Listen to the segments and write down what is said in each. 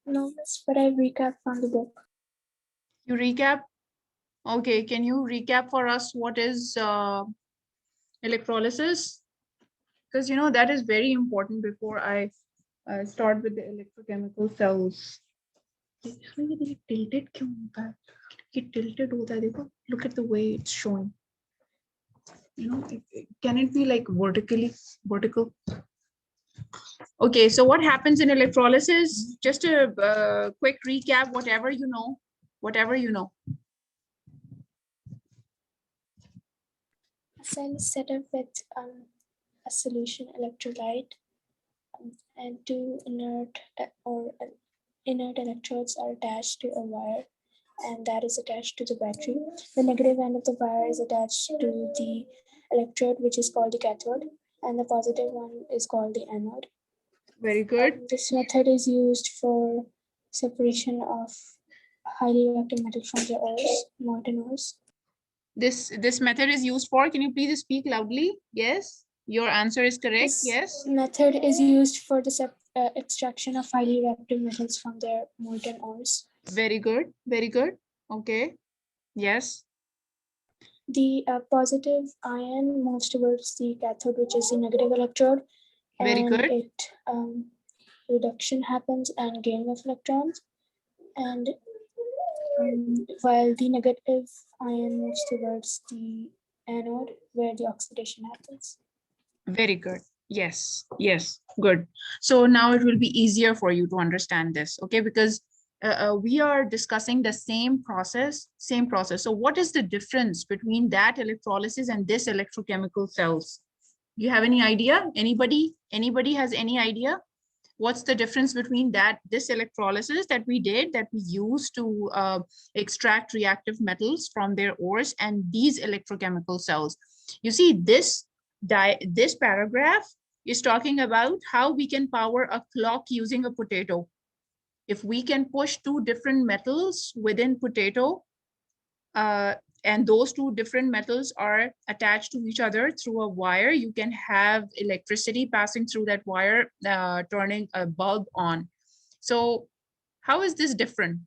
No, miss, but I recap from the book. You recap? Okay, can you recap for us what is electrolysis? Because you know that is very important before I start with the electrochemical cells. Tilted क्यों होता है? कि tilted होता है देखो. Look at the way it's showing. You know, can it be like vertical? Okay, so what happens in electrolysis? Just a quick recap, whatever you know. A cell is set up with a solution electrolyte, and two inert electrodes are attached to a wire, and that is attached to the battery. The negative end of the wire is attached to the electrode, which is called the cathode, and the positive one is called the anode. Very good. This method is used for separation of highly reactive metals from their ores, molten ores. This method is used for, can you please speak loudly? Yes, your answer is correct. This yes. method is used for the extraction of highly reactive metals from their molten ores. Very good. Very good. Okay. Yes. The positive ion moves towards the cathode, which is the negative electrode. Very and good. It reduction happens and gain of electrons. And while the negative ion moves towards the anode, where the oxidation happens. Very good. Yes. Yes. Good. So now it will be easier for you to understand this. Okay. Because we are discussing the same process. So what is the difference between that electrolysis and this electrochemical cells? Do you have any idea? Anybody has any idea? What's the difference between this electrolysis that we did, that we used to extract reactive metals from their ores, and these electrochemical cells? You see, this paragraph is talking about how we can power a clock using a potato. If we can push two different metals within potato, and those two different metals are attached to each other through a wire, you can have electricity passing through that wire, turning a bulb on. So how is this different?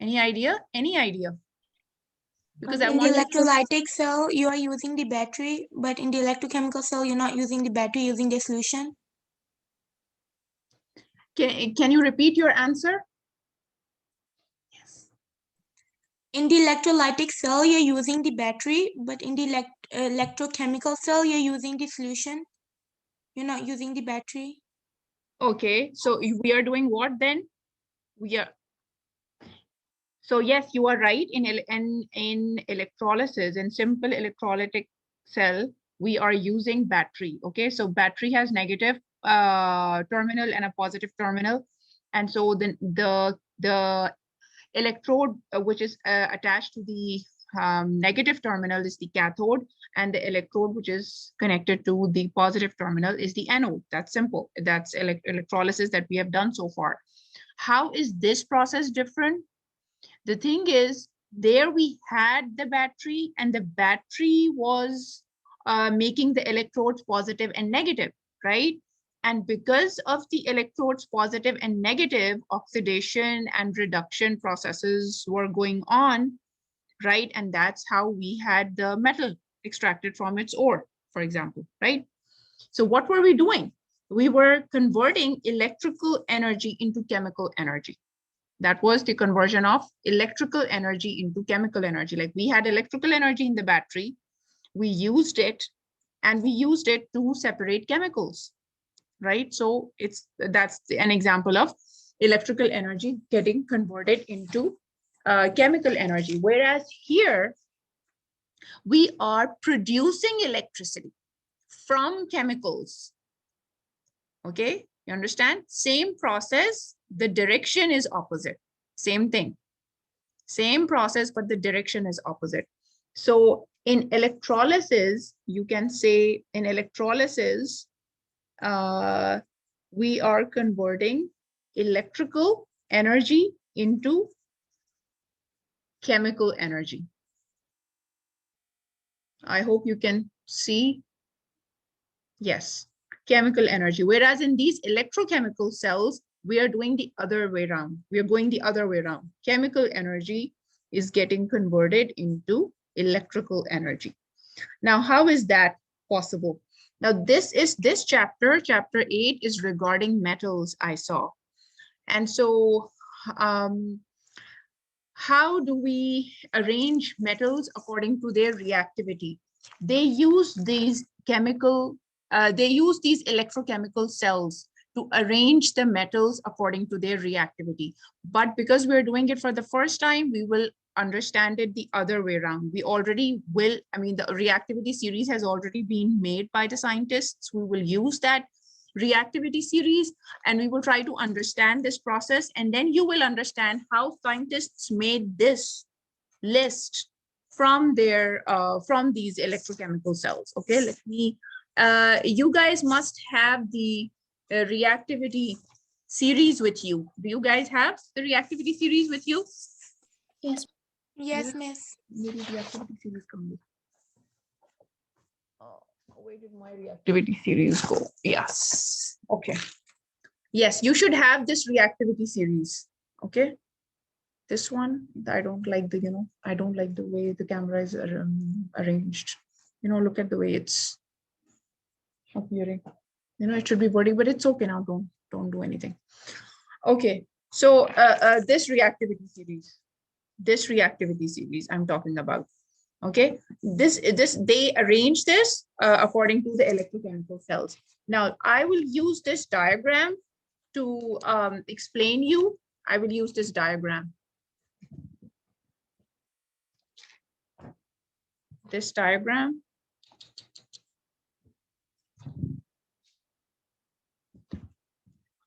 Any idea? Because in the electrolytic cell, you are using the battery, but in the electrochemical cell, you're not using the battery, using the solution. Can you repeat your answer? Yes. In the electrolytic cell, you're using the battery, but in the electrochemical cell, you're using the solution. You're not using the battery. Okay, so we are doing what then? So yes, you are right. In electrolysis, in simple electrolytic cell, we are using battery. Okay, so battery has negative terminal and a positive terminal, and so the electrode which is attached to the negative terminal is the cathode, and the electrode which is connected to the positive terminal is the anode. That's simple. That's electrolysis that we have done so far. How is this process different? The thing is, there we had the battery, and the battery was making the electrodes positive and negative, right? And because of the electrodes positive and negative, oxidation and reduction processes were going on, right? And that's how we had the metal extracted from its ore, for example, right? So what were we doing? We were converting electrical energy into chemical energy. That was the conversion of electrical energy into chemical energy. Like, we had electrical energy in the battery, we used it, and we used it to separate chemicals, right? So that's an example of electrical energy getting converted into chemical energy. Whereas here, we are producing electricity from chemicals. Okay, you understand? Same process, the direction is opposite. Same thing, same process, but the direction is opposite. So in electrolysis, you can say in electrolysis, we are converting electrical energy into chemical energy. I hope you can see. Yes, chemical energy. Whereas in these electrochemical cells, we are doing the other way around. We are going the other way around. Chemical energy is getting converted into electrical energy. Now, how is that possible? Now, this chapter, chapter 8, is regarding metals, I saw. And so how do we arrange metals according to their reactivity? They use these electrochemical cells to arrange the metals according to their reactivity. But because we're doing it for the first time, we will understand it the other way around. We already will, the reactivity series has already been made by the scientists. We will use that reactivity series and we will try to understand this process, and then you will understand how scientists made this list from their from these electrochemical cells. Okay, let me you guys must have the reactivity series with you. Do you guys have the reactivity series with you? Yes. Yes, miss. Maybe reactivity series come with. Where did my reactivity series go? Yes. Okay. Yes, you should have this reactivity series. Okay. This one, I don't like the, I don't like the way the camera is arranged. Look at the way it's appearing. It should be vertical, but it's okay now. Don't do anything. Okay. So this reactivity series I'm talking about. Okay, they arrange this according to the electrochemical cells. Now I will use this diagram to explain you. I will use this diagram. This diagram.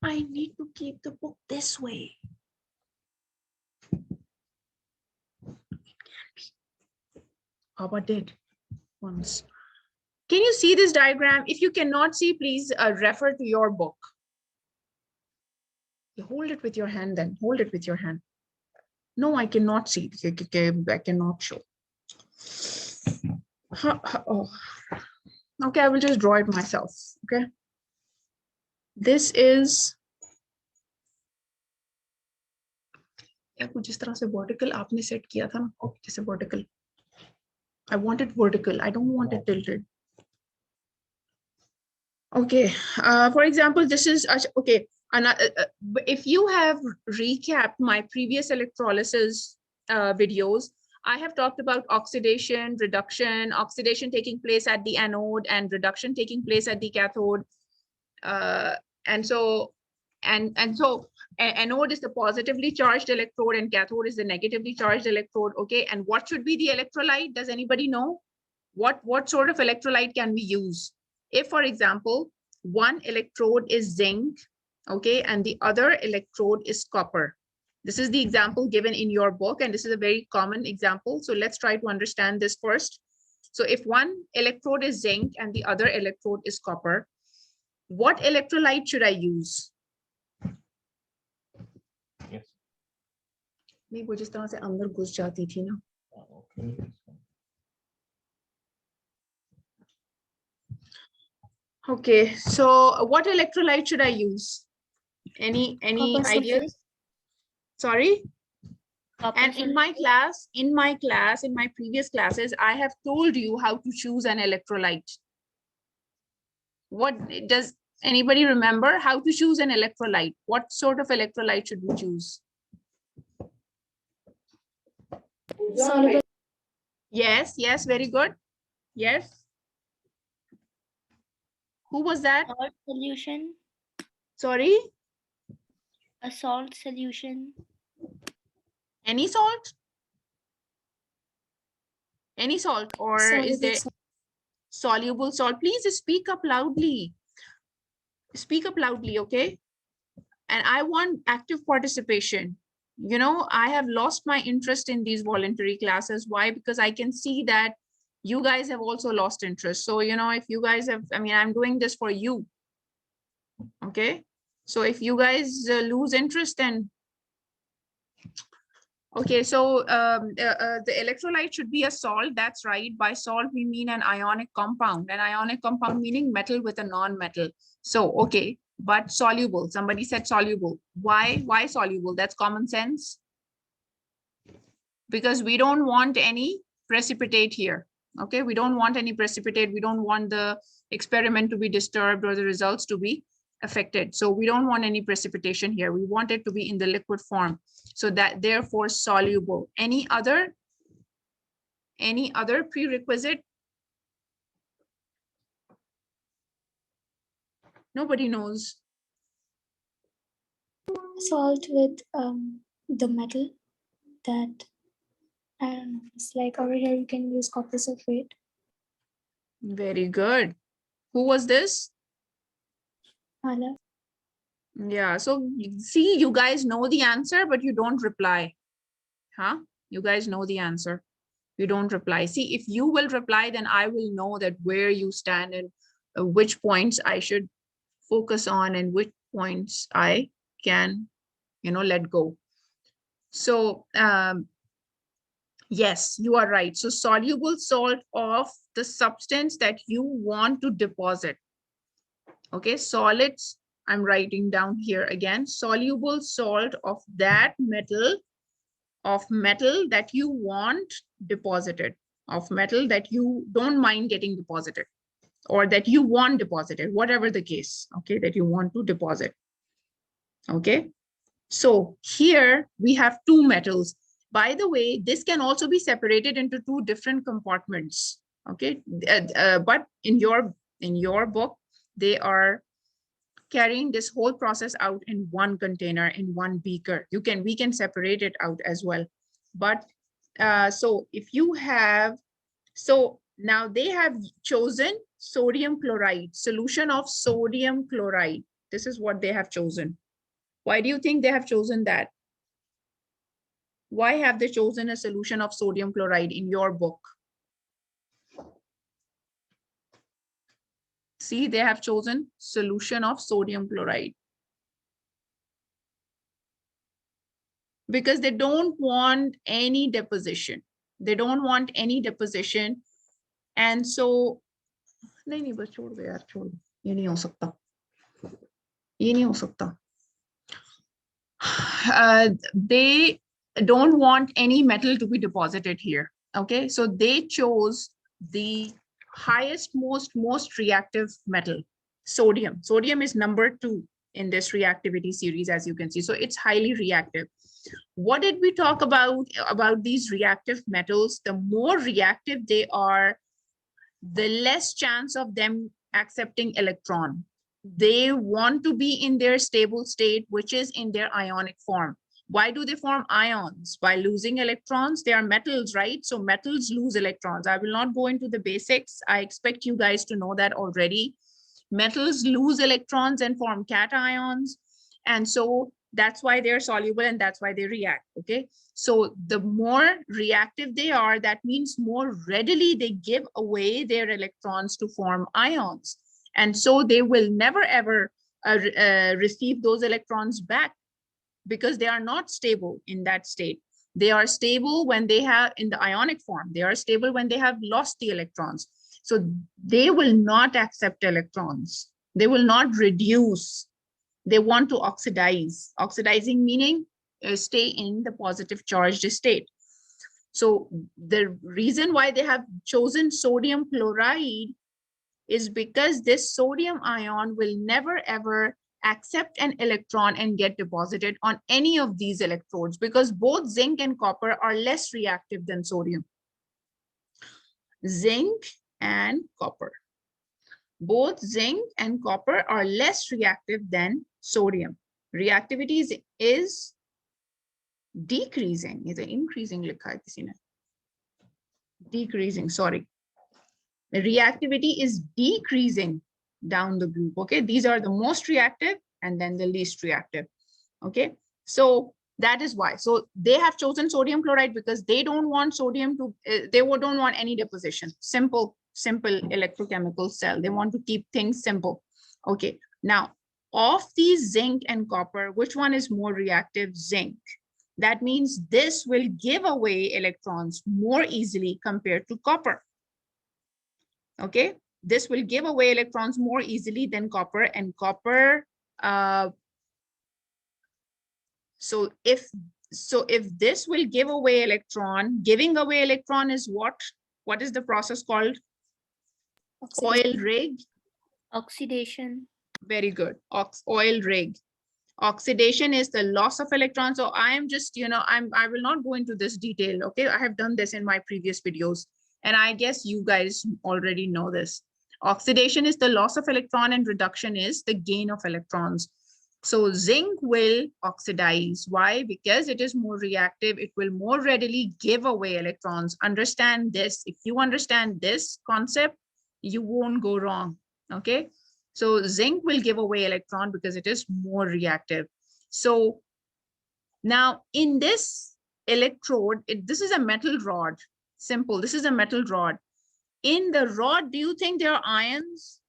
I need to keep the book this way. Papa did once. Can you see this diagram? If you cannot see, please refer to your book. You hold it with your hand then. Hold it with your hand. No, I cannot see. I cannot show. Oh. Okay, I will just draw it myself. Okay. This is जिस तरह से vertical आपने set किया था ना, जैसे vertical. I want it vertical. I don't want it tilted. Okay. For example, this is okay. If you have recapped my previous electrolysis videos, I have talked about oxidation, reduction, oxidation taking place at the anode and reduction taking place at the cathode. And so anode is the positively charged electrode and cathode is the negatively charged electrode. Okay. And what should be the electrolyte? Does anybody know? What sort of electrolyte can we use? If, for example, one electrode is zinc, okay, and the other electrode is copper. This is the example given in your book, and this is a very common example. So let's try to understand this first. So if one electrode is zinc and the other electrode is copper, what electrolyte should I use? Yes. नहीं, वो जिस तरह से अंदर घुस जाती थी ना. Okay. Okay, so what electrolyte should I use? Any Copper ideas? Sorry? Copper And in my previous classes, I have told you how to choose an electrolyte. What does anybody remember how to choose an electrolyte? What sort of electrolyte should we choose? Soluble. Yes, very good. Yes. Who was that? Salt solution, Sorry? a salt solution. Any salt? Any salt, or is there soluble salt? Please speak up loudly. Speak up loudly, okay? And I want active participation. I have lost my interest in these voluntary classes. Why? Because I can see that you guys have also lost interest. So, if you guys have, I'm doing this for you. Okay. So if you guys lose interest, then okay, so the electrolyte should be a salt. That's right. By salt, we mean an ionic compound. An ionic compound meaning metal with a non-metal. So, okay, but soluble. Somebody said soluble. Why soluble? That's common sense. Because we don't want any precipitate here. Okay, we don't want any precipitate. We don't want the experiment to be disturbed or the results to be affected. So we don't want any precipitation here. We want it to be in the liquid form. So that therefore soluble. Any other prerequisite? Nobody knows. Salt with the metal that, I don't know, it's like over here you can use copper sulfate. Very good. Who was this? Hala. Yeah, so see, you guys know the answer, but you don't reply. Huh? You guys know the answer. You don't reply. See, if you will reply, then I will know that where you stand and which points I should focus on and which points I can, let go. So yes, you are right. So soluble salt of the substance that you want to deposit. Okay, solids, I'm writing down here again, soluble salt of that metal that you want deposited, of metal that you don't mind getting deposited, or that you want deposited, whatever the case, okay, that you want to deposit. Okay, so here we have two metals. By the way, this can also be separated into two different compartments. Okay, but in your book, they are carrying this whole process out in one container, in one beaker. We can separate it out as well. But so if you have, so now they have chosen sodium chloride, solution of sodium chloride. This is what they have chosen. Why do you think they have chosen that? Why have they chosen a solution of sodium chloride in your book? See, they have chosen solution of sodium chloride. Because they don't want any deposition. They don't want any deposition. And so, नहीं बस छोड़ दो यार, छोड़ दो, ये नहीं हो सकता, ये नहीं हो सकता. They don't want any metal to be deposited here. Okay, so they chose the highest, most reactive metal, sodium. Sodium is number 2 in this reactivity series, as you can see. So it's highly reactive. What did we talk about these reactive metals? The more reactive they are, the less chance of them accepting electron. They want to be in their stable state, which is in their ionic form. Why do they form ions? By losing electrons. They are metals, right? So metals lose electrons. I will not go into the basics. I expect you guys to know that already. Metals lose electrons and form cations. And so that's why they're soluble and that's why they react. Okay, so the more reactive they are, that means more readily they give away their electrons to form ions, and so they will never ever receive those electrons back, because they are not stable in that state. They are stable when they have in the ionic form. They are stable when they have lost the electrons. So they will not accept electrons. They will not reduce. They want to oxidize. Oxidizing meaning stay in the positive charged state. So the reason why they have chosen sodium chloride is because this sodium ion will never ever accept an electron and get deposited on any of these electrodes, because both zinc and copper are less reactive than sodium. Zinc and copper. Both zinc and copper are less reactive than sodium. Reactivity is decreasing. Is it increasing? Decreasing, sorry. The reactivity is decreasing down the group. Okay, these are the most reactive and then the least reactive. Okay, so that is why. So they have chosen sodium chloride because they don't want sodium to, they don't want any deposition. Simple electrochemical cell. They want to keep things simple. Okay, now of these zinc and copper, which one is more reactive? Zinc. That means this will give away electrons more easily compared to copper. Okay, this will give away electrons more easily than copper, and copper So if this will give away electron, giving away electron is what? What is the process called? Oil rig. Oxidation. Very good. Oil rig. Oxidation is the loss of electrons. So I am just, I will not go into this detail. Okay, I have done this in my previous videos, and I guess you guys already know this. Oxidation is the loss of electron and reduction is the gain of electrons. So zinc will oxidize. Why? Because it is more reactive. It will more readily give away electrons. Understand this. If you understand this concept, you won't go wrong. Okay. So zinc will give away electron because it is more reactive. So now in this electrode, this is a metal rod. Simple. This is a metal rod. In the rod, do you think there are ions?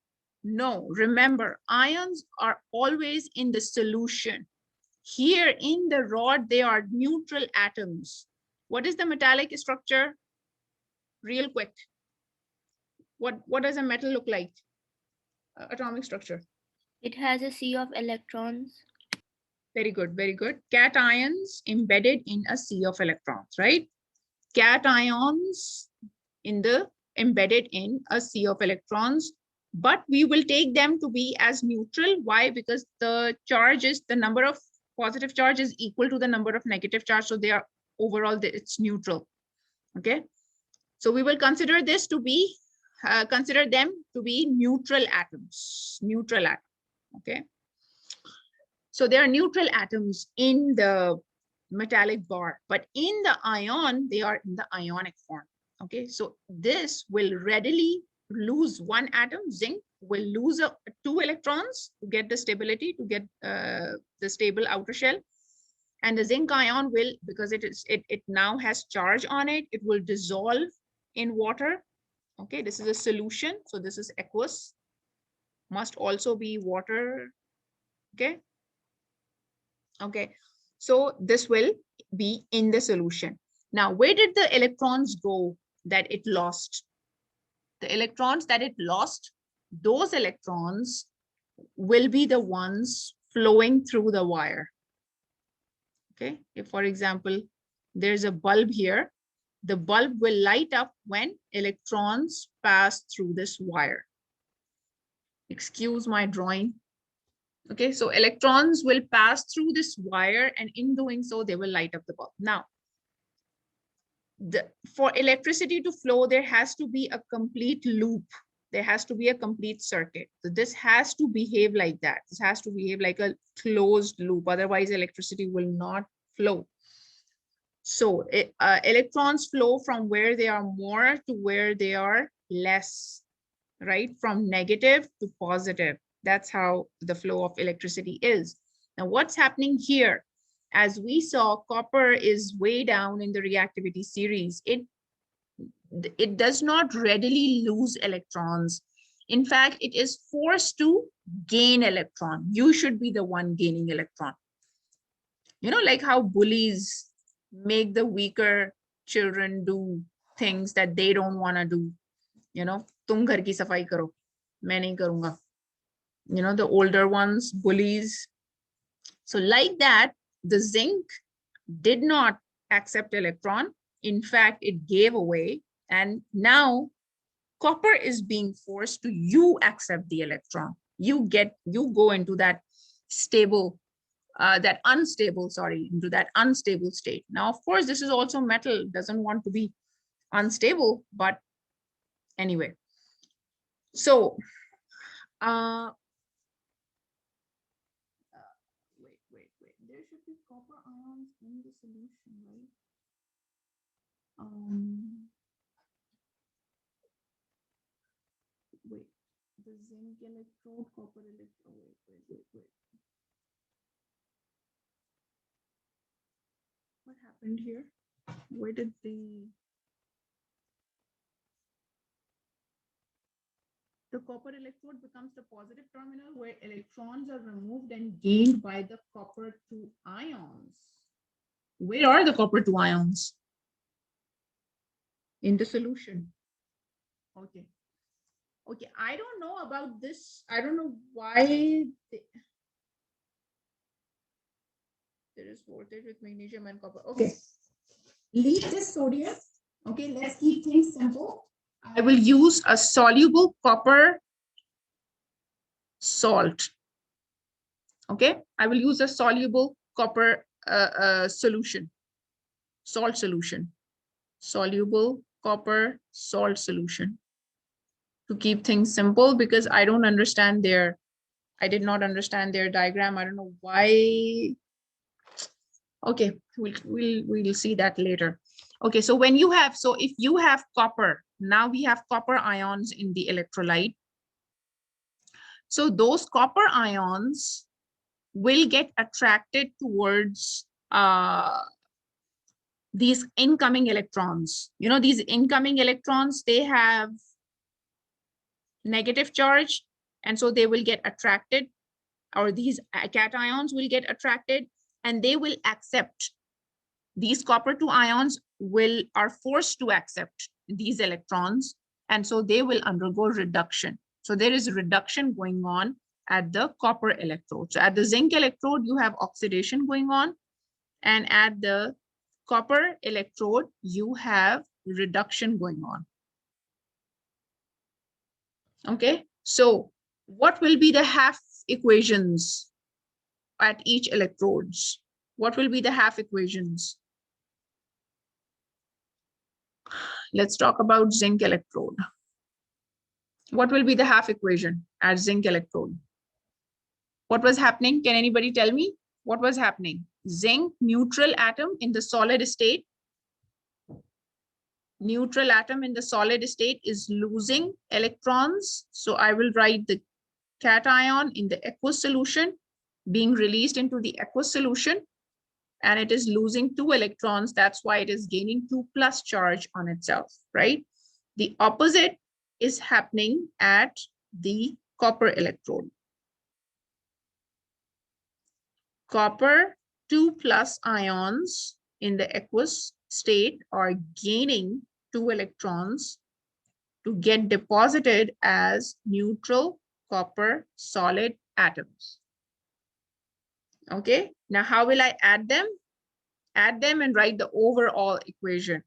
No. Remember, ions are always in the solution. Here in the rod, they are neutral atoms. What is the metallic structure? Real quick. What does a metal look like? Atomic structure. It has a sea of electrons. Very good, very good. Cations embedded in a sea of electrons, right? Cations embedded in a sea of electrons, but we will take them to be as neutral. Why? Because the number of positive charge is equal to the number of negative charge. So they are overall, it's neutral. Okay. So we will consider them to be neutral atoms, okay. So there are neutral atoms in the metallic bar, but in the ion, they are in the ionic form. Okay, so this will readily lose one atom. Zinc will lose 2 electrons to get the stability, to get the stable outer shell. And the zinc ion will, because it now has charge on it, it will dissolve in water. Okay, this is a solution. So this is aqueous, must also be water. Okay. Okay, so this will be in the solution. Now, where did the electrons go that it lost? The electrons that it lost, those electrons will be the ones flowing through the wire. Okay, if for example, there's a bulb here, the bulb will light up when electrons pass through this wire. Excuse my drawing. Okay, so electrons will pass through this wire, and in doing so, they will light up the bulb. Now, for electricity to flow, there has to be a complete loop. There has to be a complete circuit. So this has to behave like that. This has to behave like a closed loop. Otherwise, electricity will not flow. So electrons flow from where they are more to where they are less, right? From negative to positive. That's how the flow of electricity is. Now, what's happening here? As we saw, copper is way down in the reactivity series. It does not readily lose electrons. In fact, it is forced to gain electron. You should be the one gaining electron. You know, like how bullies make the weaker children do things that they don't want to do. You know, tum ghar ki safai karo, main nahi karunga. You know, the older ones, bullies. So like that, the zinc did not accept electron. In fact, it gave away. And now copper is being forced to accept the electron. You go into that stable, into that unstable state. Now, of course, this is also metal, doesn't want to be unstable, but anyway. So, wait. There should be copper ions in the solution, right? Wait, the zinc electrode, copper electrode. Wait. What happened here? Where did the copper electrode becomes the positive terminal where electrons are removed and gained by the copper 2 ions. Where are the copper 2 ions? In the solution. Okay. Okay, I don't know about this. I don't know why. There is voltage with magnesium and copper. Okay. Leave this sodium. Okay, let's keep things simple. I will use a soluble copper salt. Okay, I will use a soluble copper solution, salt solution, soluble copper salt solution, to keep things simple, because I don't understand I did not understand their diagram. I don't know why. Okay, we'll see that later. Okay, so when you have, so if you have copper, now we have copper ions in the electrolyte. So those copper ions will get attracted towards these incoming electrons. You know, these incoming electrons, they have negative charge, and so they will get attracted, or these cations will get attracted, and they will accept. These copper 2 ions are forced to accept these electrons, and so they will undergo reduction. So there is reduction going on at the copper electrode. So at the zinc electrode, you have oxidation going on, and at the copper electrode, you have reduction going on. Okay, so what will be the half equations at each electrodes? What will be the half equations? Let's talk about zinc electrode. What will be the half equation at zinc electrode? What was happening? Can anybody tell me what was happening? Zinc neutral atom in the solid state. Neutral atom in the solid state is losing electrons. So I will write the cation in the aqueous solution being released into the aqueous solution, and it is losing 2 electrons. That's why it is gaining 2+ charge on itself, right? The opposite is happening at the copper electrode. Copper 2+ ions in the aqueous state are gaining 2 electrons to get deposited as neutral copper solid atoms. Okay, now how will I add them? Add them and write the overall equation.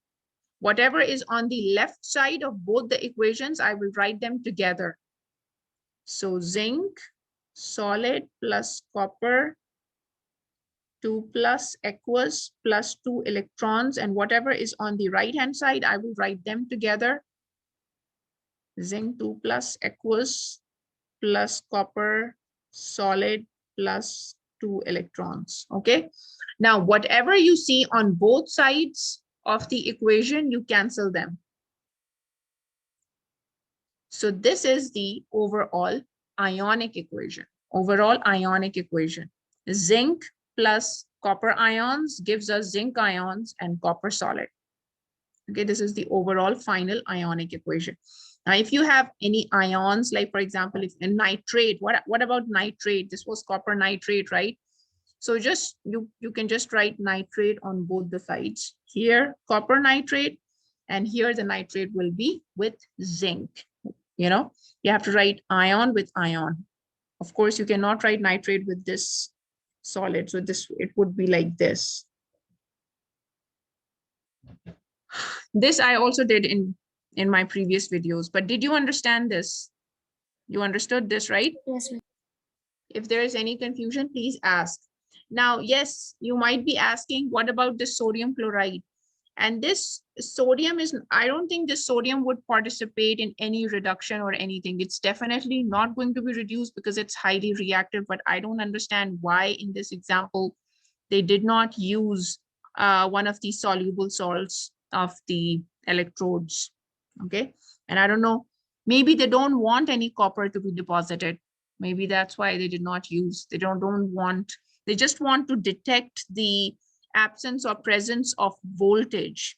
Whatever is on the left side of both the equations, I will write them together. So zinc solid plus copper 2+ aqueous plus 2 electrons, and whatever is on the right hand side, I will write them together. Zinc 2+ aqueous plus copper solid plus 2 electrons. Okay, now whatever you see on both sides of the equation, you cancel them. So this is the overall ionic equation. Overall ionic equation. Zinc plus copper ions gives us zinc ions and copper solid. Okay, this is the overall final ionic equation. Now, if you have any ions, like for example, if in nitrate, what about nitrate? This was copper nitrate, right? So just you can just write nitrate on both the sides. Here, copper nitrate, and here the nitrate will be with zinc. You know, you have to write ion with ion. Of course, you cannot write nitrate with this solid. So this, it would be like this. This I also did in my previous videos, but did you understand this? You understood this, right? Yes, ma'am. If there is any confusion, please ask. Now, yes, you might be asking, what about the sodium chloride? And this sodium is, I don't think this sodium would participate in any reduction or anything. It's definitely not going to be reduced because it's highly reactive, but I don't understand why in this example, they did not use one of these soluble salts of the electrodes, okay? And I don't know, maybe they don't want any copper to be deposited. Maybe that's why they did not use, they don't want, they just want to detect the absence or presence of voltage.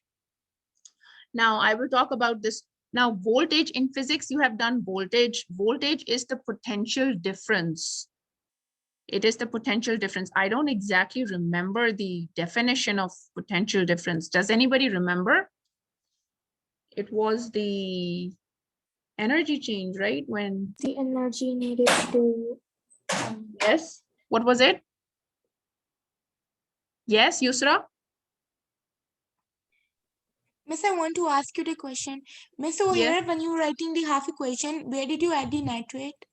Now I will talk about this. Now voltage in physics, you have done voltage. Voltage is the potential difference. It is the potential difference. I don't exactly remember the definition of potential difference. Does anybody remember? It was the energy change, right? When The energy needed to yes, what was it? Yes, Yusra? Miss, I want to ask you the question. Miss, over Yes. here, when you were writing the half equation, where did you add the nitrate?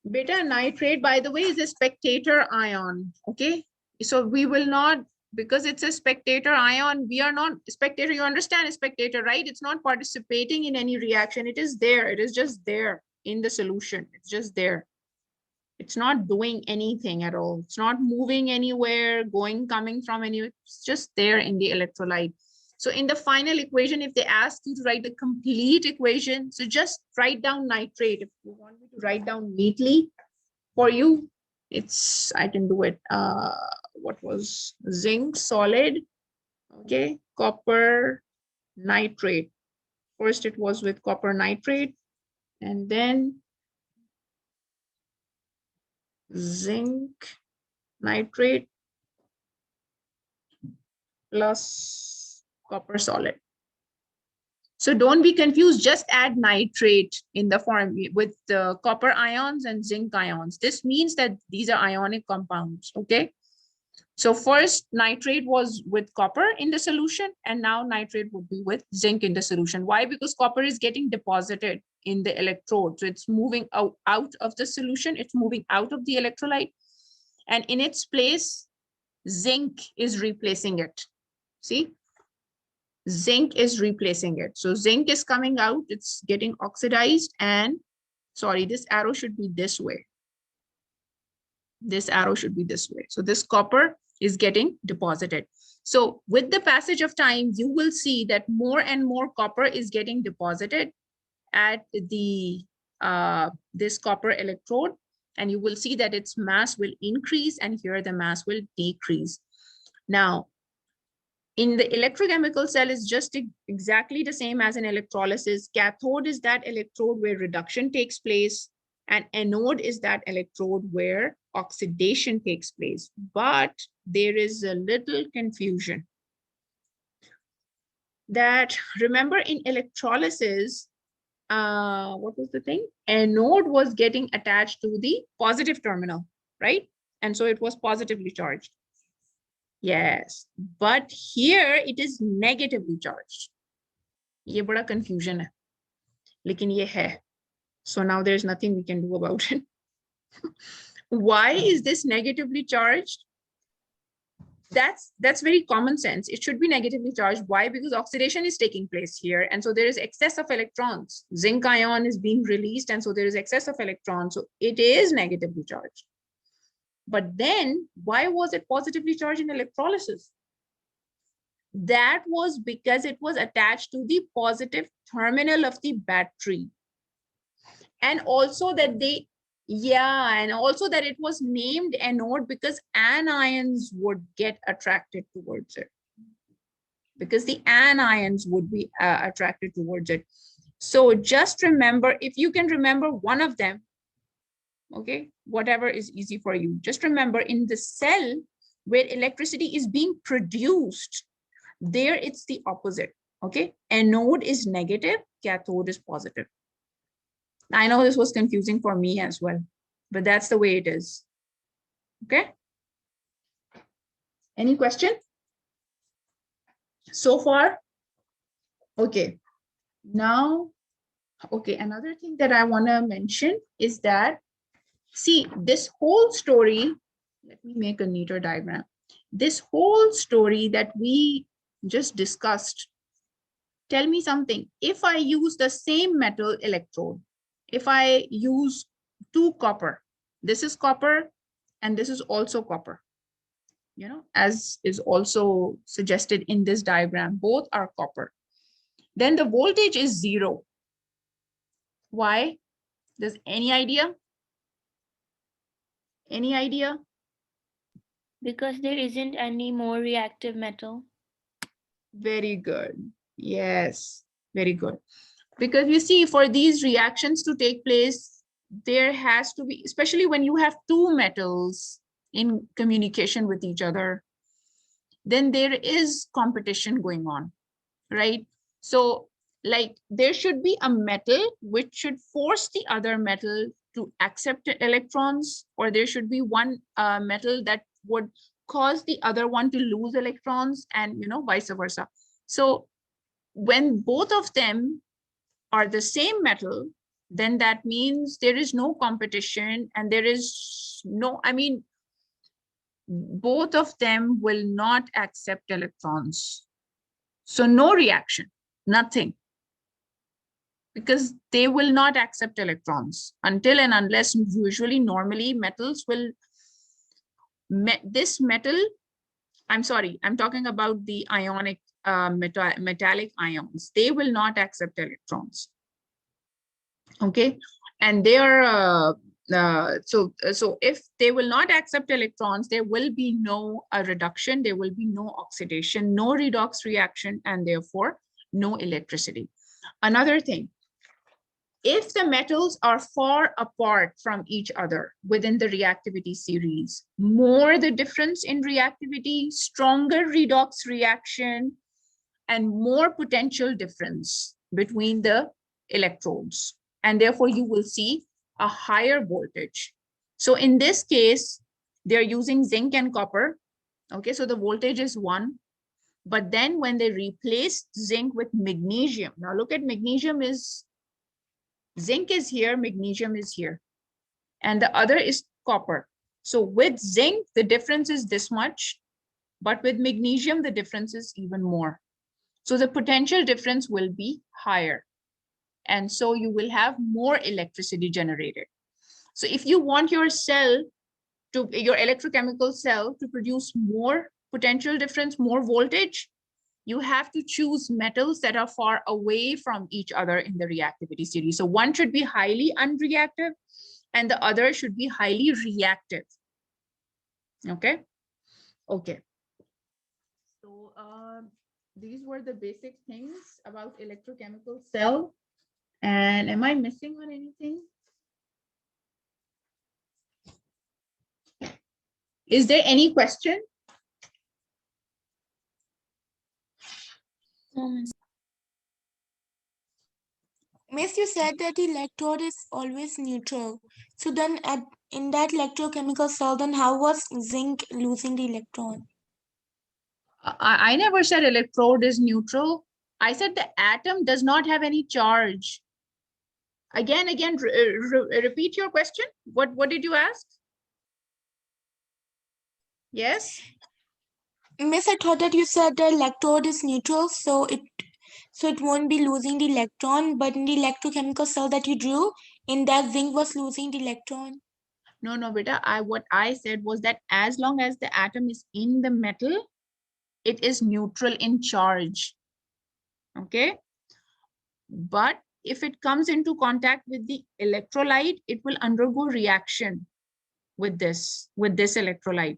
Beta nitrate, by the way, is a spectator ion. Okay. So we will not, because it's a spectator ion, we are not spectator. You understand a spectator, right? It's not participating in any reaction. It is there. It is just there in the solution. It's just there. It's not doing anything at all. It's not moving anywhere, going, coming from anywhere. It's just there in the electrolyte. So in the final equation, if they ask you to write the complete equation, so just write down nitrate. If you want me to write down neatly for you, it's, I can do it. What was zinc solid? Okay, copper nitrate. First it was with copper nitrate, and then zinc nitrate plus copper solid. So don't be confused, just add nitrate in the form with the copper ions and zinc ions. This means that these are ionic compounds, okay? So first nitrate was with copper in the solution, and now nitrate would be with zinc in the solution. Why? Because copper is getting deposited in the electrode. So it's moving out of the solution, it's moving out of the electrolyte, and in its place, zinc is replacing it. See? Zinc is replacing it. So zinc is coming out, it's getting oxidized, and sorry, this arrow should be this way. This arrow should be this way. So this copper is getting deposited. So with the passage of time, you will see that more and more copper is getting deposited at the this copper electrode, and you will see that its mass will increase, and here the mass will decrease. Now, in the electrochemical cell is just exactly the same as an electrolysis. Cathode is that electrode where reduction takes place, and anode is that electrode where oxidation takes place. But there is a little confusion. That, remember in electrolysis, what was the thing? Anode was getting attached to the positive terminal, right? And so it was positively charged. Yes, but here it is negatively charged. ये बड़ा confusion है, लेकिन ये है. So now there's nothing we can do about it. Why is this negatively charged? That's very common sense. It should be negatively charged. Why? Because oxidation is taking place here, and so there is excess of electrons. Zinc ion is being released, and so there is excess of electrons. So it is negatively charged. But then, why was it positively charged in electrolysis? That was because it was attached to the positive terminal of the battery. And also that and also that it was named anode because anions would get attracted towards it. Because the anions would be attracted towards it. So just remember, if you can remember one of them, okay, whatever is easy for you, just remember in the cell where electricity is being produced, there it's the opposite, okay? Anode is negative, cathode is positive. I know this was confusing for me as well, but that's the way it is, okay? Any question so far? Okay, now, okay, another thing that I want to mention is that, see, this whole story, let me make a neater diagram. This whole story that we just discussed, tell me something. If I use the same metal electrode, if I use 2 copper, this is copper and this is also copper, you know, as is also suggested in this diagram, both are copper, then the voltage is 0. Why? Does any idea? Any idea? Because there isn't any more reactive metal. Very good. Yes, very good. Because you see, for these reactions to take place, there has to be, especially when you have 2 metals in communication with each other, then there is competition going on, right? So like there should be a metal which should force the other metal to accept electrons, or there should be one metal that would cause the other one to lose electrons, and vice versa. So when both of them are the same metal, then that means there is no competition, and there is no, both of them will not accept electrons. So no reaction, nothing, because they will not accept electrons until and unless, usually normally metals will, this metal, I'm sorry, I'm talking about the ionic metallic ions, they will not accept electrons. Okay, and they are so if they will not accept electrons, there will be no reduction, there will be no oxidation, no redox reaction, and therefore no electricity. Another thing, if the metals are far apart from each other within the reactivity series, more the difference in reactivity, stronger redox reaction, and more potential difference between the electrodes. And therefore you will see a higher voltage. So in this case, they're using zinc and copper. Okay, so the voltage is 1. But then when they replace zinc with magnesium, now look at magnesium is, zinc is here, magnesium is here, and the other is copper. So with zinc, the difference is this much, but with magnesium, the difference is even more. So the potential difference will be higher. And so you will have more electricity generated. So if you want your cell to, your electrochemical cell to produce more potential difference, more voltage, you have to choose metals that are far away from each other in the reactivity series. So one should be highly unreactive and the other should be highly reactive. Okay. Okay. So these were the basic things about electrochemical cell. And am I missing on anything? Is there any question? Miss, you said that the electrode is always neutral. So then in that electrochemical cell, then how was zinc losing the electron? I never said electrode is neutral. I said the atom does not have any charge. Again, repeat your question. What did you ask? Yes? Miss, I thought that you said the electrode is neutral, so it won't be losing the electron, but in the electrochemical cell that you drew, in that zinc was losing the electron. No, beta. What I said was that as long as the atom is in the metal, it is neutral in charge. Okay. But if it comes into contact with the electrolyte, it will undergo reaction with this electrolyte.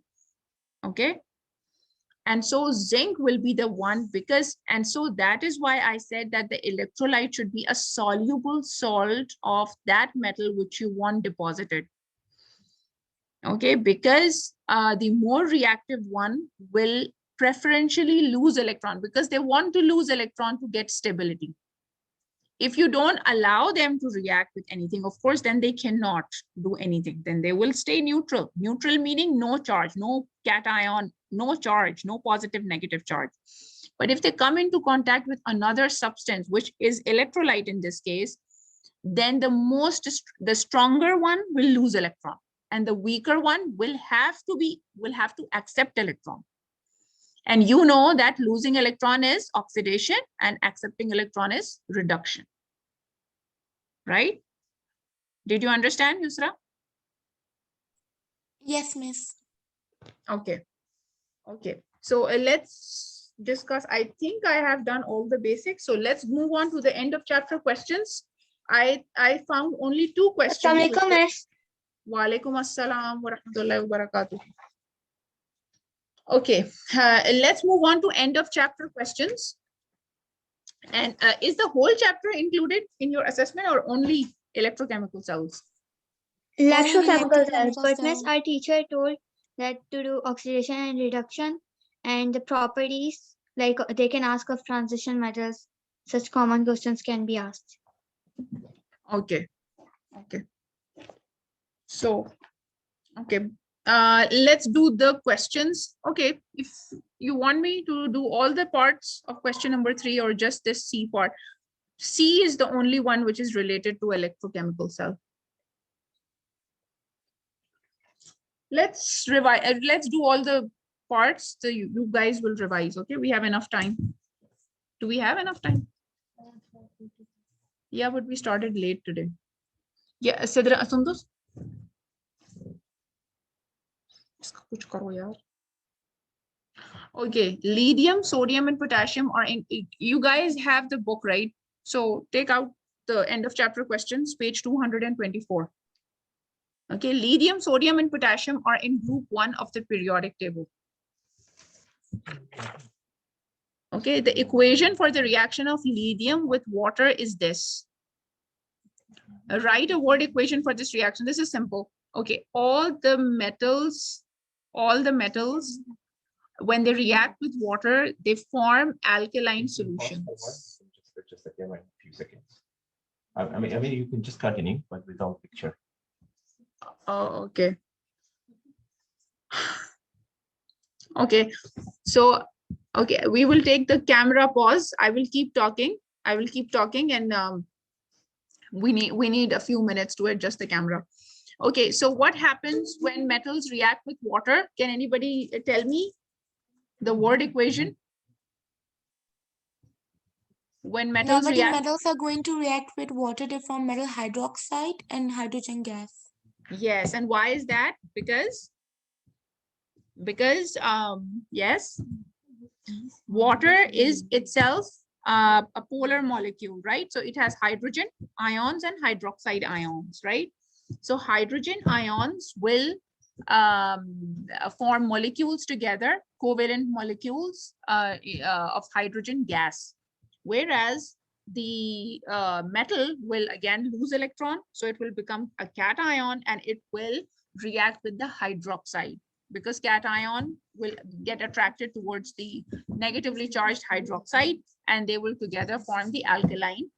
Okay. And so zinc will be the one, because, and so that is why I said that the electrolyte should be a soluble salt of that metal which you want deposited. Okay, because the more reactive one will preferentially lose electron, because they want to lose electron to get stability. If you don't allow them to react with anything, of course, then they cannot do anything. Then they will stay neutral. Neutral meaning no charge, no cation, no charge, no positive, negative charge. But if they come into contact with another substance, which is electrolyte in this case, then the stronger one will lose electron, and the weaker one will have to accept electron. And you know that losing electron is oxidation and accepting electron is reduction. Right? Did you understand, Yusra? Yes, miss. Okay. Okay. So let's discuss. I think I have done all the basics. So let's move on to the end of chapter questions. I found only 2 questions. Assalamualaikum, miss. Wa alaikum assalam wa rahmatullahi wa barakatuh. Okay, let's move on to end of chapter questions. And is the whole chapter included in your assessment or only electrochemical cells? Electrochemical cells. electrochemical But miss, cell. our teacher told that to do oxidation and reduction and the properties, like they can ask of transition metals. Such common questions can be asked. Okay. Okay. So, okay. Let's do the questions. Okay, if you want me to do all the parts of question number 3 or just this C part, C is the only one which is related to electrochemical cell. Let's revise. Let's do all the parts. So you guys will revise. Okay, we have enough time. Do we have enough time? Yeah, but we started late today. Yeah, Sidra Sundus. Okay, lithium, sodium, and potassium are in. You guys have the book, right? So take out the end of chapter questions, page 224. Okay, lithium, sodium, and potassium are in group 1 of the periodic table. Okay, the equation for the reaction of lithium with water is this. Write a word equation for this reaction. This is simple. Okay, all the metals, when they react with water, they form alkaline solutions. Just a few seconds. I mean, you can just continue, but without picture. Oh, okay. Okay, so okay, we will take the camera pause. I will keep talking. And we need a few minutes to adjust the camera. Okay, so what happens when metals react with water? Can anybody tell me the word equation? When metals Normally, react. metals are going to react with water. They form metal hydroxide and hydrogen gas. Yes, and why is that? Because yes, water is itself a polar molecule, right? So it has hydrogen ions and hydroxide ions, right? So hydrogen ions will form molecules together, covalent molecules of hydrogen gas, whereas the metal will again lose electron, so it will become a cation and it will react with the hydroxide, because cation will get attracted towards the negatively charged hydroxide and they will together form the alkaline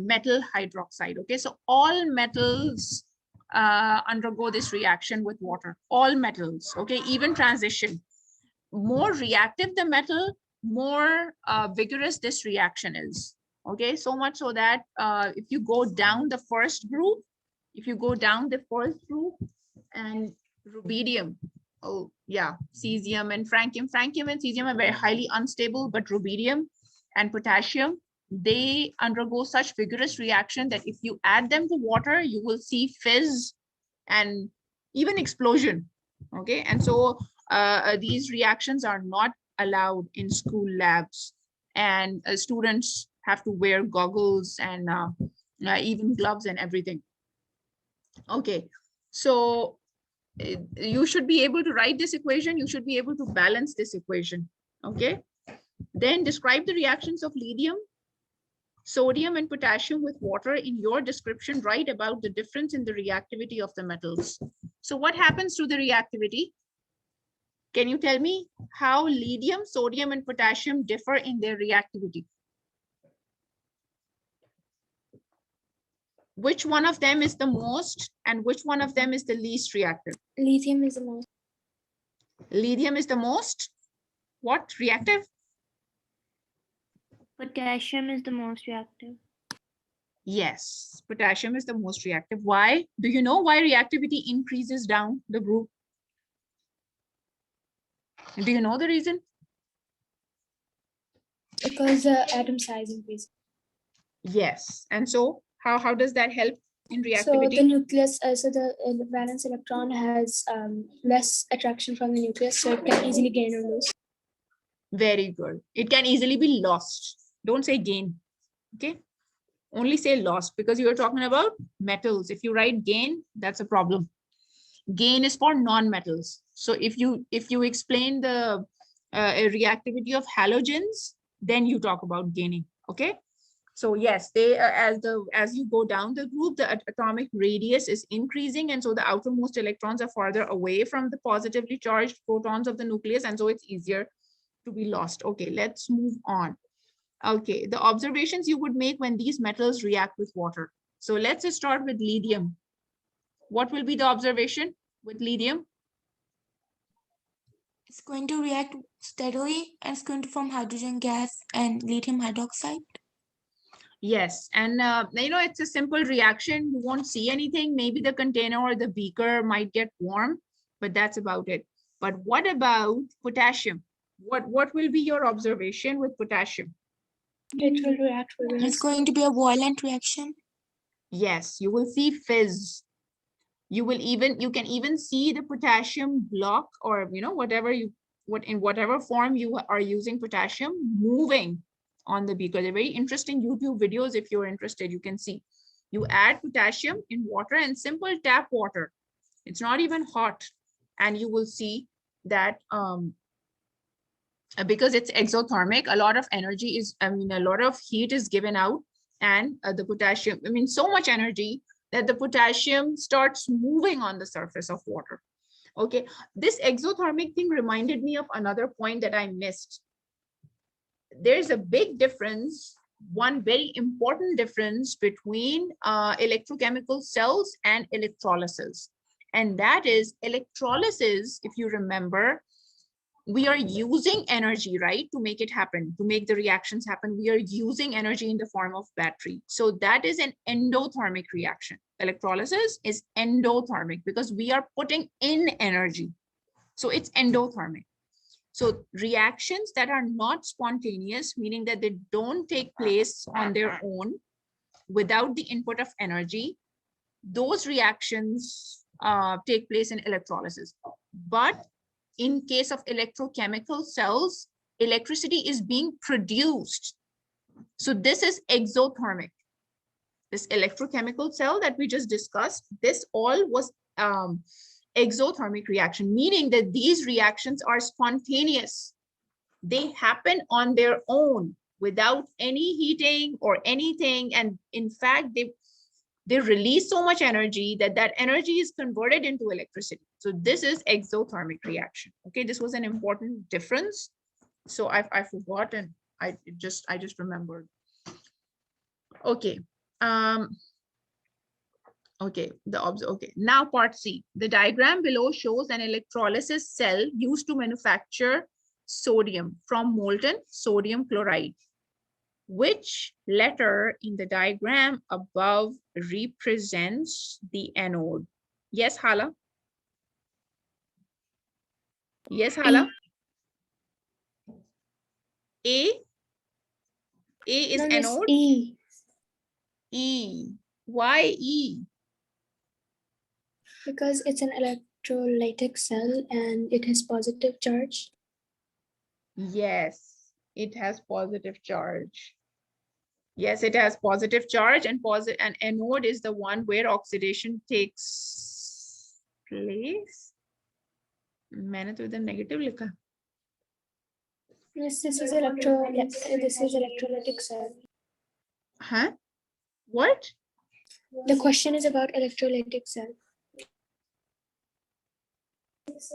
metal hydroxide. Okay, so all metals undergo this reaction with water, all metals. Okay, even transition. More reactive the metal, more vigorous this reaction is. Okay, so much so that if you go down the first group, and rubidium, oh yeah, cesium and francium and cesium are very highly unstable, but rubidium and potassium, they undergo such vigorous reaction that if you add them to water, you will see fizz and even explosion. Okay, and so these reactions are not allowed in school labs, and students have to wear goggles and even gloves and everything. Okay, so you should be able to write this equation. You should be able to balance this equation. Okay, then describe the reactions of lithium, sodium, and potassium with water. In your description, write about the difference in the reactivity of the metals. So what happens to the reactivity? Can you tell me how lithium, sodium, and potassium differ in their reactivity? Which one of them is the most and which one of them is the least reactive? Lithium is the most. Lithium is the most what reactive? Potassium is the most reactive. Yes, potassium is the most reactive. Why? Do you know why reactivity increases down the group? Do you know the reason? Because the atom size increases. Yes, and so how does that help in reactivity? So the nucleus, so the valence electron has less attraction from the nucleus, so it can easily gain or lose. Very good. It can easily be lost. Don't say gain. Okay. Only say lost, because you are talking about metals. If you write gain, that's a problem. Gain is for non-metals. So if you explain the reactivity of halogens, then you talk about gaining. Okay. So yes, they as you go down the group, the atomic radius is increasing, and so the outermost electrons are farther away from the positively charged protons of the nucleus, and so it's easier to be lost. Okay, let's move on. Okay, the observations you would make when these metals react with water. So let's start with lithium. What will be the observation with lithium? It's going to react steadily and it's going to form hydrogen gas and lithium hydroxide. Yes, and it's a simple reaction. You won't see anything. Maybe the container or the beaker might get warm, but that's about it. But what about potassium? What will be your observation with potassium? It will react with It's going to be a violent reaction. Yes, you will see fizz. You can even see the potassium block, or in whatever form you are using potassium moving on the beaker. They're very interesting YouTube videos. If you're interested, you can see. You add potassium in water and simple tap water. It's not even hot, and you will see that because it's exothermic, a lot of energy is, a lot of heat is given out, and the potassium, so much energy that the potassium starts moving on the surface of water. Okay, this exothermic thing reminded me of another point that I missed. There's a big difference, one very important difference between electrochemical cells and electrolysis. And that is electrolysis, if you remember, we are using energy, right, to make it happen, to make the reactions happen. We are using energy in the form of battery. So that is an endothermic reaction. Electrolysis is endothermic because we are putting in energy. So it's endothermic. So reactions that are not spontaneous, meaning that they don't take place on their own without the input of energy, those reactions take place in electrolysis. But in case of electrochemical cells, electricity is being produced. So this is exothermic. This electrochemical cell that we just discussed, this all was exothermic reaction, meaning that these reactions are spontaneous. They happen on their own without any heating or anything. And in fact, they release so much energy that that energy is converted into electricity. So this is exothermic reaction. Okay, this was an important difference. So I forgot, and I just remembered. Okay. Okay, now part C. The diagram below shows an electrolysis cell used to manufacture sodium from molten sodium chloride. Which letter in the diagram above represents the anode? Yes, Hala? Yes, Hala? A? A is No, Miss, anode? E. E. Why E? Because it's an electrolytic cell and it has positive charge. Yes, it has positive charge. Yes, it has positive charge, and anode is the one where oxidation takes place. मैंने तो इधर negative लिखा. Yes, this is electrolytic cell. Huh? What? The question is about electrolytic cell.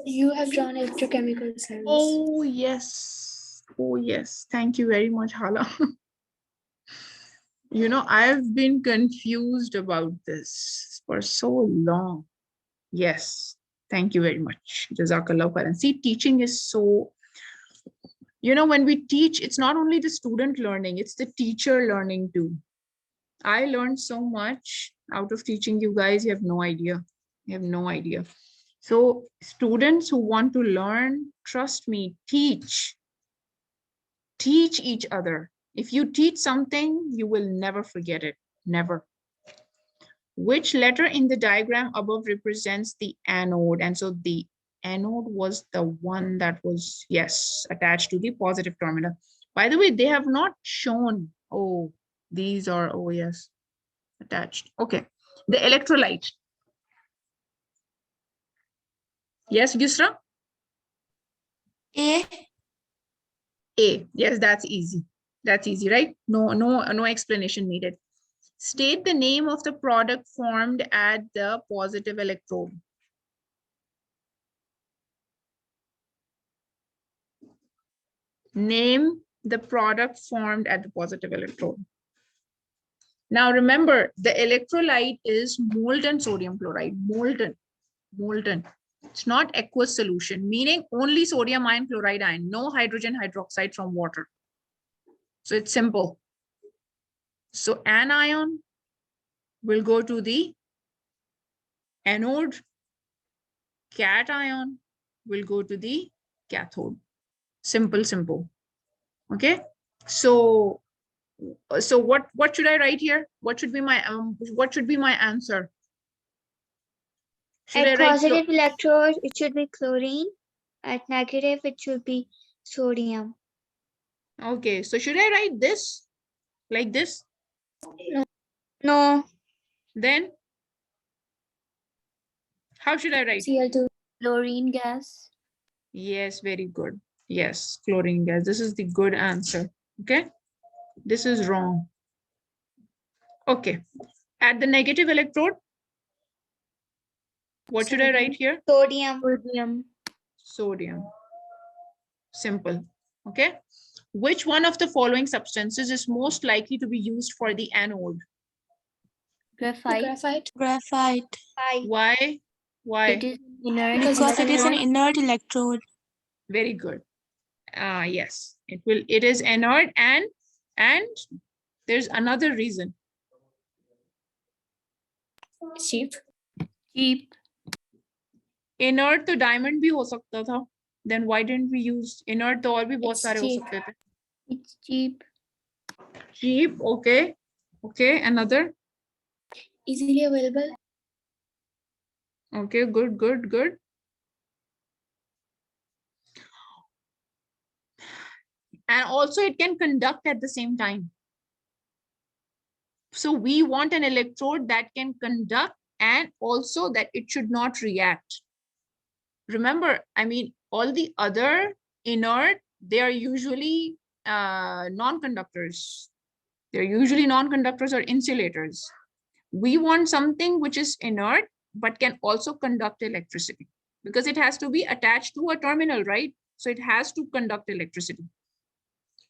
You have drawn electrochemical cells. Oh, yes. Oh, yes. Thank you very much, Hala. I've been confused about this for so long. Yes. Thank you very much. Jazakallah khairan. See, teaching is so, when we teach, it's not only the student learning, it's the teacher learning too. I learned so much out of teaching you guys. You have no idea. You have no idea. So students who want to learn, trust me, teach each other. If you teach something, you will never forget it, never. Which letter in the diagram above represents the anode? And so the anode was the one that was, yes, attached to the positive terminal. By the way, they have not shown, oh, these are, oh yes, attached. Okay, the electrolyte. Yes, Yusra? A. A. Yes, that's easy. That's easy, right? No explanation needed. State the name of the product formed at the positive electrode. Name the product formed at the positive electrode. Now remember, the electrolyte is molten sodium chloride, molten. It's not aqueous solution, meaning only sodium ion, chloride ion, no hydrogen hydroxide from water. So it's simple. So anion will go to the anode, cation will go to the cathode. Simple, simple. Okay. So what should I write here? What should be my answer? Should I At write positive electrode, it should be chlorine. At negative, it should be sodium. okay, so should I write this like this? No, Then how should I write? Cl2. Chlorine gas. Yes, very good. Yes, chlorine gas. This is the good answer. Okay. This is wrong. Okay. At the negative electrode, what should I write here? sodium. Sodium. Sodium. Simple. Okay. Which one of the following substances is most likely to be used for the anode? Graphite. Graphite. Graphite. Why? Why? It is inert. Because it is an inert electrode. Very good. Yes, it is inert, and there's another reason. Cheap. Cheap. Inert तो diamond भी हो सकता था. Then why didn't we use inert? तो और भी बहुत It's सारे हो cheap. सकते थे. It's cheap. Cheap. Okay. Okay. Another. Easily available. Okay. Good. Good. Good. And also it can conduct at the same time. So we want an electrode that can conduct and also that it should not react. Remember, I mean, all the other inert, they are usually non-conductors. They're usually non-conductors or insulators. We want something which is inert, but can also conduct electricity because it has to be attached to a terminal, right? So it has to conduct electricity.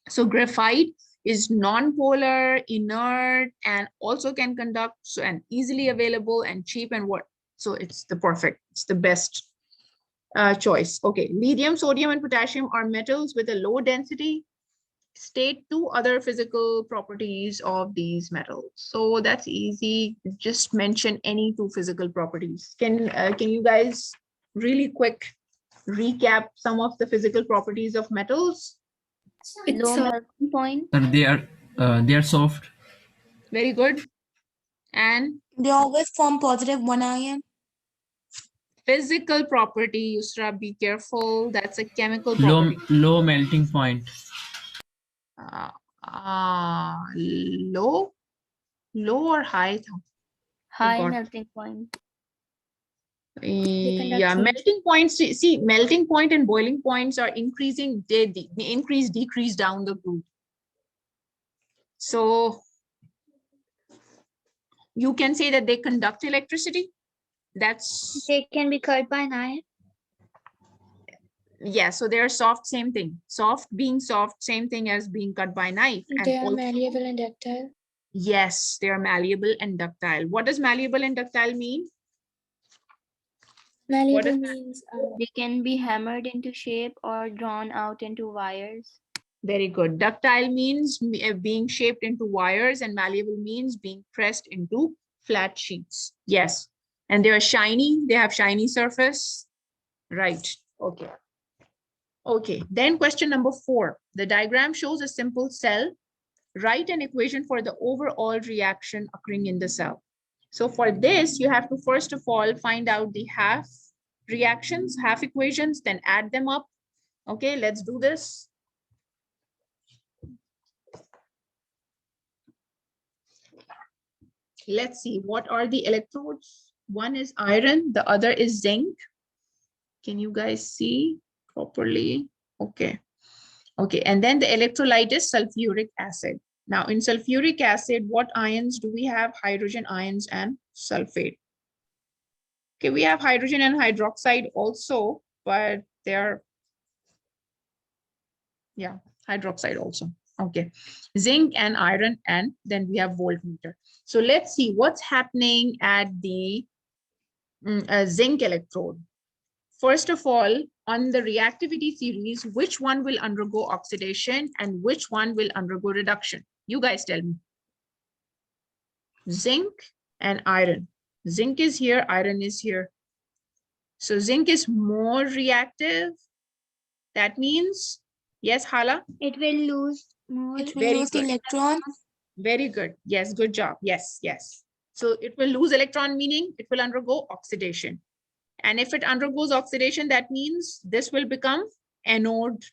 So graphite is non-polar, inert, and also can conduct, so and easily available and cheap and what? So it's the perfect, it's the best choice. Okay, lithium, sodium, and potassium are metals with a low density. State two other physical properties of these metals. So that's easy. Just mention any two physical properties. Can you guys really quick recap some of the physical properties of metals? It's Low melting point. Sir, they are soft. Very good. And They always form positive one ion. physical property, Yusra, be careful. That's a chemical property. Low melting point. Low or high? High Forgot. melting point. Yeah, melting points. See, melting point and boiling points are increasing. They increase, decrease down the group. So you can say that they conduct electricity. That's They can be cut by an iron. yeah. So they're soft, same thing. Soft being soft, same thing as being cut by knife. They are also- malleable and ductile. Yes, they are malleable and ductile. What does malleable and ductile mean? Malleable is means They can be hammered into shape or drawn out into wires. Very good. Ductile means being shaped into wires, and malleable means being pressed into flat sheets. Yes. And they are shiny. They have shiny surface. Right. Okay. Okay. Then question number 4. The diagram shows a simple cell. Write an equation for the overall reaction occurring in the cell. So for this, you have to first of all find out the half reactions, half equations, then add them up. Okay, let's do this. Let's see, what are the electrodes? One is iron, the other is zinc. Can you guys see properly? Okay. Okay, and then the electrolyte is sulfuric acid. Now in sulfuric acid, what ions do we have? Hydrogen ions and sulfate. Okay, we have hydrogen and hydroxide also, but they're, yeah, hydroxide also. Okay, zinc and iron, and then we have voltmeter. So let's see what's happening at the zinc electrode. first of all, on the reactivity series, which one will undergo oxidation and which one will undergo reduction? You guys tell me. Zinc and iron. Zinc is here, iron is here. So zinc is more reactive. That means, yes, Hala? It will lose more. It will Very lose the good. electron. Very good. Yes, good job. Yes, yes. So it will lose electron, meaning it will undergo oxidation. And if it undergoes oxidation, that means this will become anode,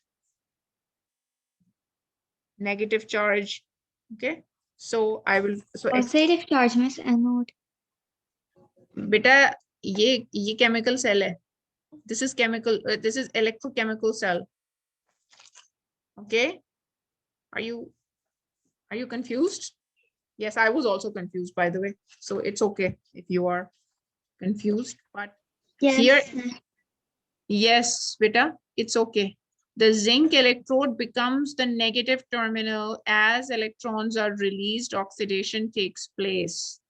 negative charge. Okay. So I will, so Positive charge, Miss, anode. beta, ye chemical cell hai. This is chemical, this is electrochemical cell. Okay. Are you confused? Yes, I was also confused, by the way. So it's okay if you are confused, but Yes. here, yes, beta, it's okay. The zinc electrode becomes the negative terminal as electrons are released, oxidation takes place.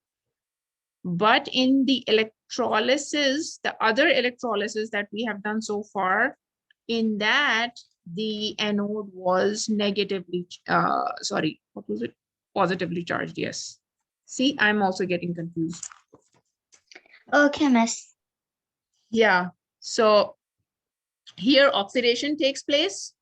But in the electrolysis, the other electrolysis that we have done so far, in that the anode was negatively, sorry, what was it? Positively charged, yes. See, I'm also getting confused. Okay, Miss. Yeah, so here oxidation takes place.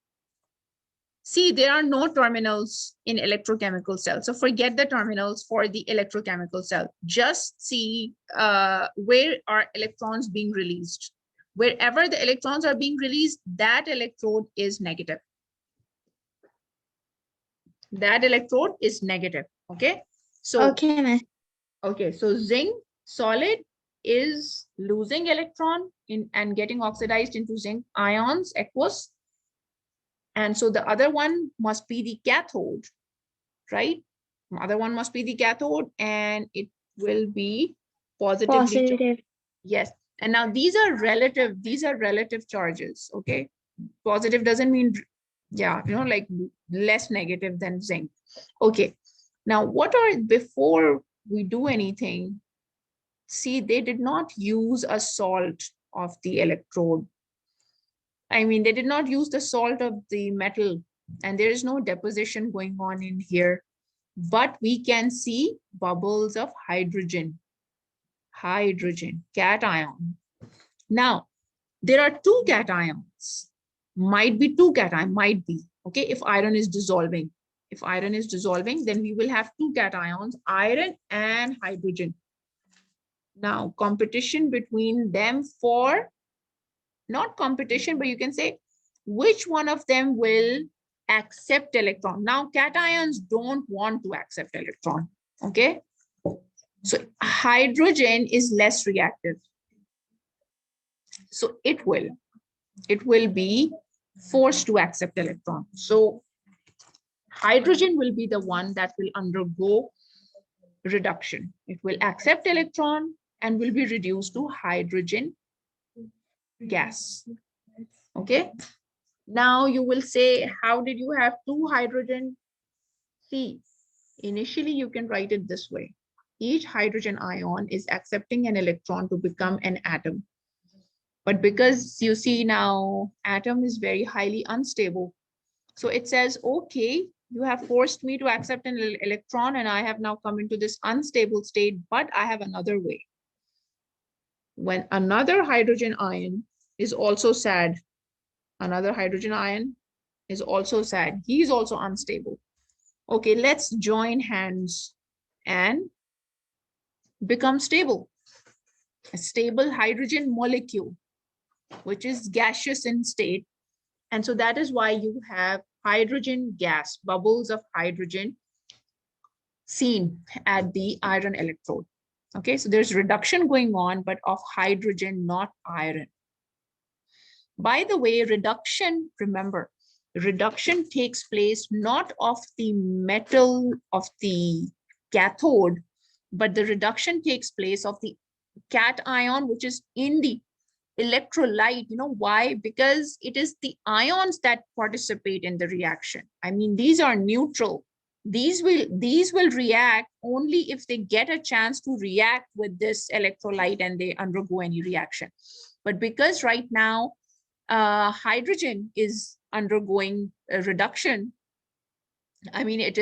See, there are no terminals in electrochemical cells. So forget the terminals for the electrochemical cell. Just see where are electrons being released. Wherever the electrons are being released, that electrode is negative. That electrode is negative, okay? So, Okay, Miss. okay, so zinc solid is losing electron and getting oxidized into zinc ions, aqueous. And so the other one must be the cathode, right? The other one must be the cathode and it will be positively charged. Positive. Yes. And now these are relative charges, okay? Positive doesn't mean, yeah, you know, like less negative than zinc. Okay. Now what are, before we do anything, see, they did not use a salt of the electrode. I mean, they did not use the salt of the metal and there is no deposition going on in here, but we can see bubbles of hydrogen, cation. Now, there are two cations, might be two cation, might be, okay, if iron is dissolving. If iron is dissolving, then we will have two cations, iron and hydrogen. Now, competition between them for, not competition, but you can say which one of them will accept electron. Now, cations don't want to accept electron, okay? So hydrogen is less reactive. So it will be forced to accept electron. So hydrogen will be the one that will undergo reduction. It will accept electron and will be reduced to hydrogen gas. Okay. Now you will say, how did you have two hydrogen? See, initially you can write it this way. Each hydrogen ion is accepting an electron to become an atom. But because you see now, atom is very highly unstable. So it says, okay, you have forced me to accept an electron and I have now come into this unstable state, but I have another way. When another hydrogen ion is also sad, another hydrogen ion is also sad, he is also unstable. Okay, let's join hands and become stable. A stable hydrogen molecule, which is gaseous in state. And so that is why you have hydrogen gas, bubbles of hydrogen seen at the iron electrode. Okay, so there's reduction going on, but of hydrogen, not iron. By the way, reduction, remember, reduction takes place not of the metal of the cathode, but the reduction takes place of the cation, which is in the electrolyte. You know why? Because it is the ions that participate in the reaction. I mean, these are neutral. These will react only if they get a chance to react with this electrolyte and they undergo any reaction. But because right now hydrogen is undergoing a reduction, I mean, it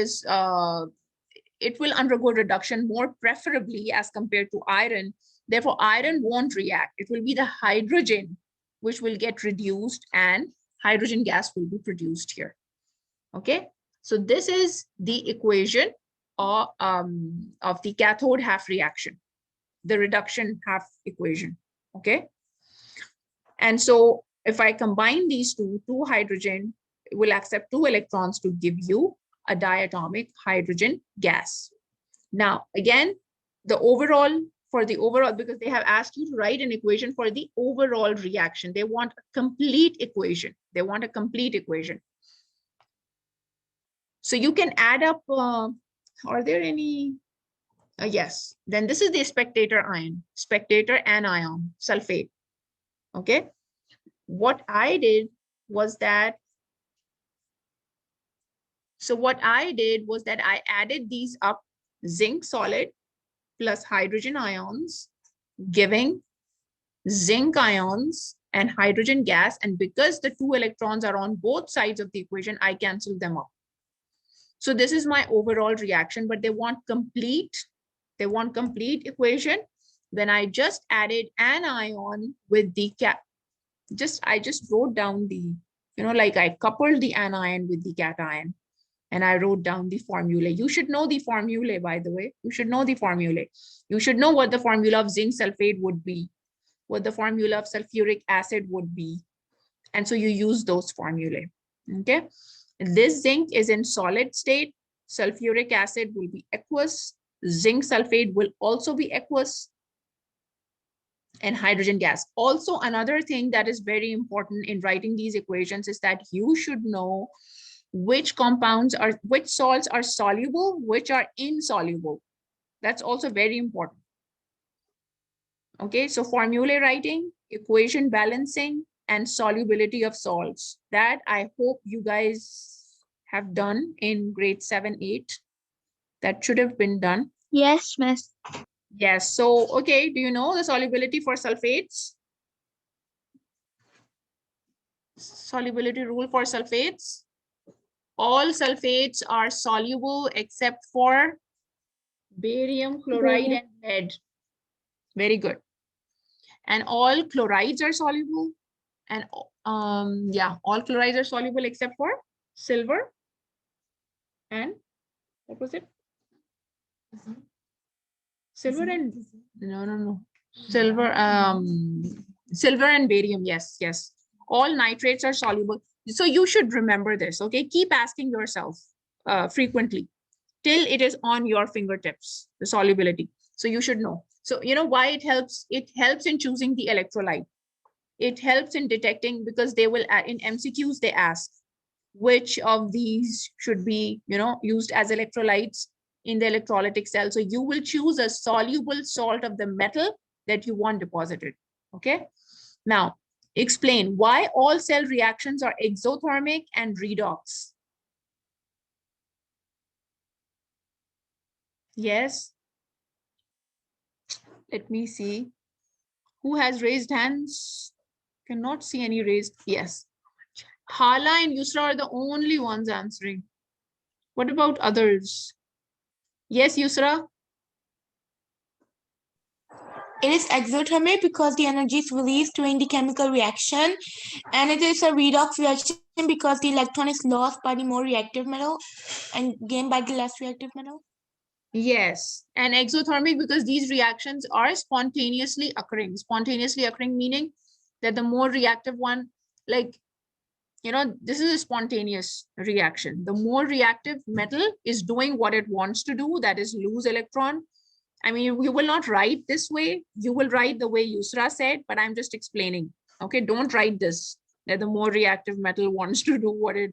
will undergo reduction more preferably as compared to iron. Therefore, iron won't react. It will be the hydrogen which will get reduced and hydrogen gas will be produced here. Okay, so this is the equation of the cathode half reaction, the reduction half equation. Okay, and so if I combine these two hydrogen will accept 2 electrons to give you a diatomic hydrogen gas. Now, again, for the overall, because they have asked you to write an equation for the overall reaction. They want a complete equation. They want a complete equation. So you can add up, are there any? Yes, then this is the spectator ion, spectator anion, sulfate. Okay, what I did was that, I added these up, zinc solid plus hydrogen ions, giving zinc ions and hydrogen gas. And because the 2 electrons are on both sides of the equation, I cancel them out. So this is my overall reaction, but they want complete equation. Then I just added an ion with the I just wrote down the, like I coupled the anion with the cation and I wrote down the formulae. You should know the formulae, by the way. You should know the formulae. You should know what the formula of zinc sulfate would be, what the formula of sulfuric acid would be. And so you use those formulae. Okay. This zinc is in solid state. Sulfuric acid will be aqueous. Zinc sulfate will also be aqueous. And hydrogen gas. Also, another thing that is very important in writing these equations is that you should know which salts are soluble, which are insoluble. That's also very important. Okay, so formulae writing, equation balancing, and solubility of salts. That I hope you guys have done in grade 7, 8. That should have been done. Yes, miss. Yes, so, okay, do you know the solubility for sulfates? Solubility rule for sulfates. All sulfates are soluble except for barium, chloride, and lead. Very good. And all chlorides are soluble. And yeah, all chlorides are soluble except for silver. And what was it? Silver and no. Silver, silver and barium. Yes. All nitrates are soluble. So you should remember this. Okay, keep asking yourself frequently till it is on your fingertips, the solubility. So you should know. So you know why it helps? It helps in choosing the electrolyte. It helps in detecting, because they will in MCQs they ask which of these should be used as electrolytes in the electrolytic cell. So you will choose a soluble salt of the metal that you want deposited. Okay, now explain why all cell reactions are exothermic and redox. Yes, let me see who has raised hands. Cannot see any raised. Yes, Hala and Yusra are the only ones answering. What about others? Yes, Yusra? It is exothermic because the energy is released during the chemical reaction, and it is a redox reaction because the electron is lost by the more reactive metal and gained by the less reactive metal. Yes, and exothermic because these reactions are spontaneously occurring. Spontaneously occurring meaning that the more reactive one, like, this is a spontaneous reaction. The more reactive metal is doing what it wants to do, that is lose electron. I mean, we will not write this way. You will write the way Yusra said, but I'm just explaining. Okay, don't write this, that the more reactive metal wants to do what it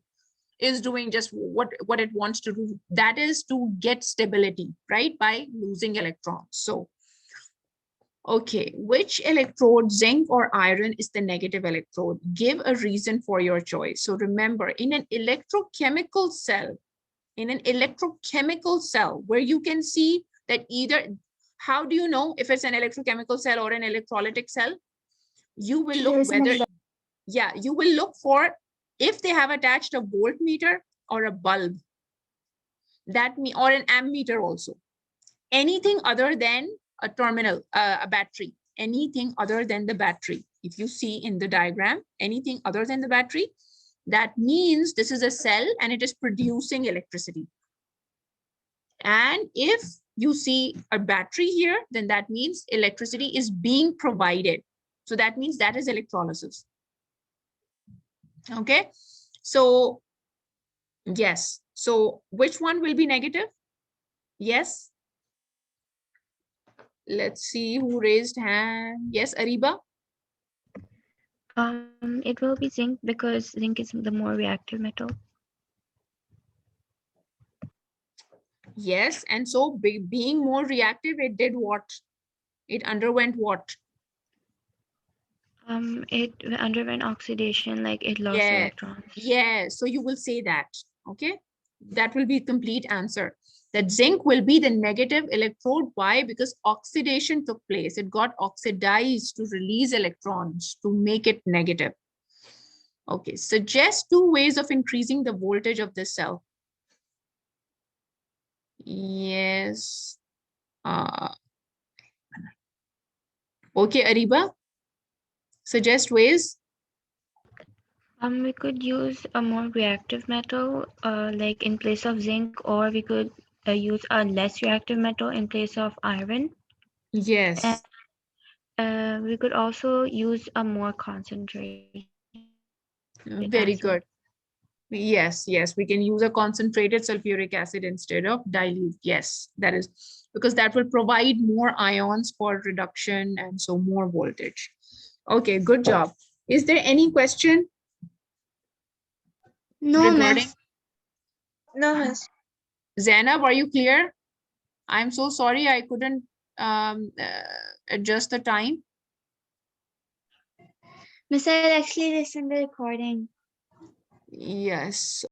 is doing, just what it wants to do. That is to get stability, right, by losing electrons. So, okay, which electrode, zinc or iron, is the negative electrode? Give a reason for your choice. So remember, in an electrochemical cell, where you can see that either, how do you know if it's an electrochemical cell or an electrolytic cell? you will There look is an whether, example. yeah, you will look for if they have attached a voltmeter or a bulb, that or an ammeter also. Anything other than a terminal, a battery, anything other than the battery. If you see in the diagram, anything other than the battery, that means this is a cell and it is producing electricity. And if you see a battery here, then that means electricity is being provided. So that means that is electrolysis. Okay, so yes. So which one will be negative? Yes. Let's see who raised hand. Yes, Ariba. It will be zinc because zinc is the more reactive metal. Yes, and so being more reactive, it did what? It underwent what? It underwent oxidation, like it lost Yeah, electrons. yeah. So you will say that. Okay, that will be complete answer. That zinc will be the negative electrode. Why? Because oxidation took place. It got oxidized to release electrons to make it negative. Okay, suggest 2 ways of increasing the voltage of this cell. Yes. Okay, Ariba. Suggest ways. We could use a more reactive metal, like in place of zinc, or we could use a less reactive metal in place of iron. Yes. And we could also use a more concentrated Very acid. good. Yes, yes, we can use a concentrated sulfuric acid instead of dilute. Yes, that is because that will provide more ions for reduction and so more voltage. Okay, good job. Is there any question No, regarding? miss. No, miss. Zainab, are you clear? I'm so sorry I couldn't adjust the time. Miss, I'll actually listen to the recording. Yes.